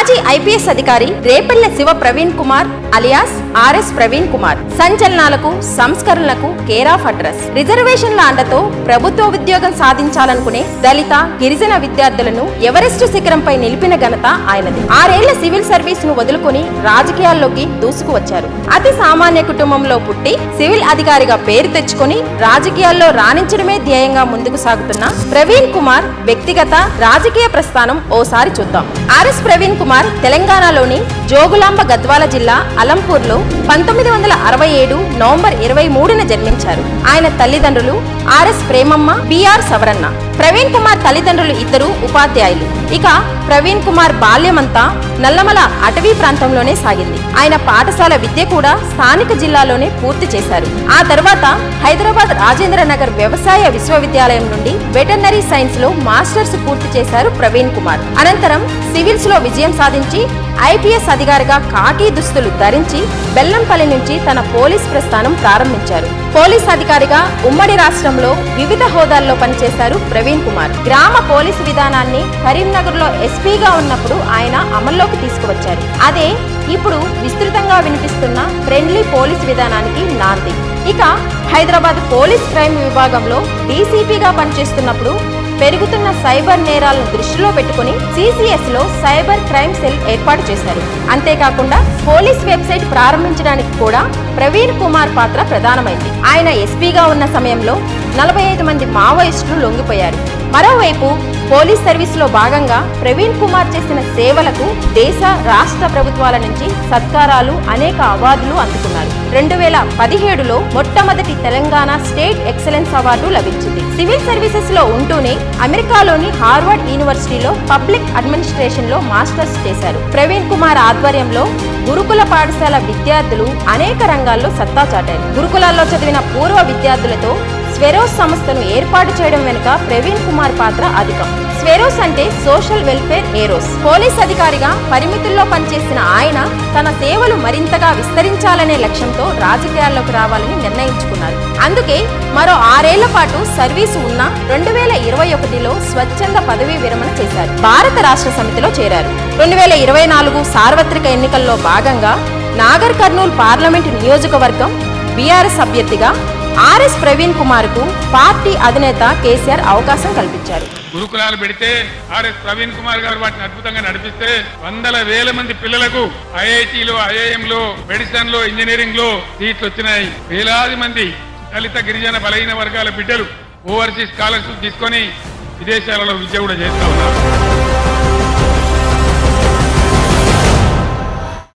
మాజీ ఐపీఎస్ అధికారి Repalle Shiva Praveen Kumar alias RS Praveen Kumar సంచలనాలకు సంస్కరణలకు కేర్ ఆఫ్ అడ్రస్. రిజర్వేషన్ల అండతో ప్రభుత్వ ఉద్యోగం సాధించాలనుకునే దళిత గిరిజన విద్యార్థులను ఎవరెస్టు శిఖరంపై నిలిపిన ఘనత ఆయనది. 6 ఏళ్ల సివిల్ సర్వీస్ ను వదులుకుని రాజకీయాల్లోకి దూసుకువచ్చారు. అతి సామాన్య కుటుంబంలో పుట్టి సివిల్ అధికారిగా పేరు తెచ్చుకొని రాజకీయాల్లో రాణించడమే ధ్యేయంగా ముందుకు సాగుతున్న ప్రవీణ్ కుమార్ వ్యక్తిగత రాజకీయ ప్రస్థానం ఓసారి చూద్దాం. ఆర్ఎస్ ప్రవీణ్ కుమార్ తెలంగాణలోని జోగులాంబ గద్వాల జిల్లా అలంపూర్లో 1967 నవంబర్ 23న జన్మించారు. ఆయన తల్లిదండ్రులు ఆర్ఎస్ ప్రేమమ్మ, బిఆర్ సవరన్న. ప్రవీణ్ కుమార్ తల్లిదండ్రులు ఇద్దరు ఉపాధ్యాయులు. ఇక ప్రవీణ్ కుమార్ బాల్యమంతా నల్లమల అటవీ ప్రాంతంలోనే సాగింది. ఆయన పాఠశాల విద్య కూడా స్థానిక జిల్లాలోనే పూర్తి చేశారు. ఆ తర్వాత హైదరాబాద్ రాజేంద్ర నగర్ వ్యవసాయ విశ్వవిద్యాలయం నుండి వెటర్నరీ సైన్స్ లో మాస్టర్స్ పూర్తి చేశారు ప్రవీణ్ కుమార్. అనంతరం సివిల్స్ లో విజయం సాధించి ఐపీఎస్ అధికారిగా కాకి దుస్తులు ధరించి బెల్లంపల్లి నుంచి తన పోలీస్ ప్రస్థానం ప్రారంభించారు. పోలీస్ అధికారిగా ఉమ్మడి రాష్ట్రంలో వివిధ హోదాల్లో పనిచేశారు ప్రవీణ్ కుమార్. గ్రామ పోలీసు విధానాన్ని కరీంనగర్ లో ఎస్పీగా ఉన్నప్పుడు ఆయన అమల్లోకి తీసుకువచ్చారు. అదే ఇప్పుడు విస్తృతంగా వినిపిస్తున్న ఫ్రెండ్లీ పోలీస్ విధానానికి నాంది. ఇక హైదరాబాద్ పోలీస్ క్రైమ్ విభాగంలో డీసీపీగా పనిచేస్తున్నప్పుడు పెరుగుతున్న సైబర్ నేరాలను దృష్టిలో పెట్టుకుని సిసిఎస్ లో సైబర్ క్రైమ్ సెల్ ఏర్పాటు చేశారు. అంతేకాకుండా పోలీస్ వెబ్సైట్ ప్రారంభించడానికి కూడా ప్రవీణ్ కుమార్ పాత్ర ప్రధానమైంది. ఆయన ఎస్పీగా ఉన్న సమయంలో 45 మంది మావోయిస్టులు లొంగిపోయారు. మరోవైపు పోలీస్ సర్వీస్ లో భాగంగా ప్రవీణ్ కుమార్ చేసిన సేవలకు దేశ రాష్ట్ర ప్రభుత్వాల నుంచి సత్కారాలు, అనేక అవార్డులు అందుకున్నారు. 2017లో మొట్టమొదటి తెలంగాణ స్టేట్ ఎక్సలెన్స్ అవార్డు లభించింది. సివిల్ సర్వీసెస్ లో ఉంటూనే అమెరికాలోని హార్వర్డ్ యూనివర్సిటీలో పబ్లిక్ అడ్మినిస్ట్రేషన్ లో మాస్టర్స్ చేశారు. ప్రవీణ్ కుమార్ ఆధ్వర్యంలో గురుకుల పాఠశాల విద్యార్థులు అనేక రంగాల్లో సత్తా చాటారు. గురుకులాల్లో చదివిన పూర్వ విద్యార్థులతో స్వెరోస్ సంస్థను ఏర్పాటు చేయడం వెనుక ప్రవీణ్ కుమార్ పాత్ర అధికం. స్వెరోస్ అంటే సోషల్ వెల్ఫేర్ ఏరోస్. పోలీస్ అధికారిగా పరిమితుల్లో పనిచేసిన ఆయన తన సేవలు మరింతగా విస్తరించాలనే లక్ష్యంతో రాజకీయాల్లోకి రావాలని నిర్ణయించుకున్నారు. అందుకే మరో 6 ఏళ్ల పాటు సర్వీసు ఉన్న 2021లో స్వచ్ఛంద పదవీ విరమణ చేశారు. భారత రాష్ట్ర సమితిలో చేరారు. 2024 సార్వత్రిక ఎన్నికల్లో భాగంగా నాగర్ కర్నూల్ పార్లమెంటు నియోజకవర్గం బీఆర్ఎస్ అభ్యర్థిగా ఆర్ఎస్ ప్రవీణ్ కుమార్ కు పార్టీ అధినేత కేసీఆర్ అవకాశం కల్పించారు. గురుకులాలు పెడితే ఆర్ఎస్ ప్రవీణ్ కుమార్ గారు వాటిని అద్భుతంగా నడిపిస్తే వందల వేల మంది పిల్లలకు ఐఐటీలో, ఐఐఎంలో, మెడిసిన్ లో, ఇంజనీరింగ్ లో సీట్లు వచ్చినాయి. వేలాది మంది దళిత గిరిజన బలహీన వర్గాల బిడ్డలు ఓవర్సీస్ స్కాలర్షిప్ తీసుకొని విదేశాలలో విద్య కూడా చేస్తా ఉన్నారు.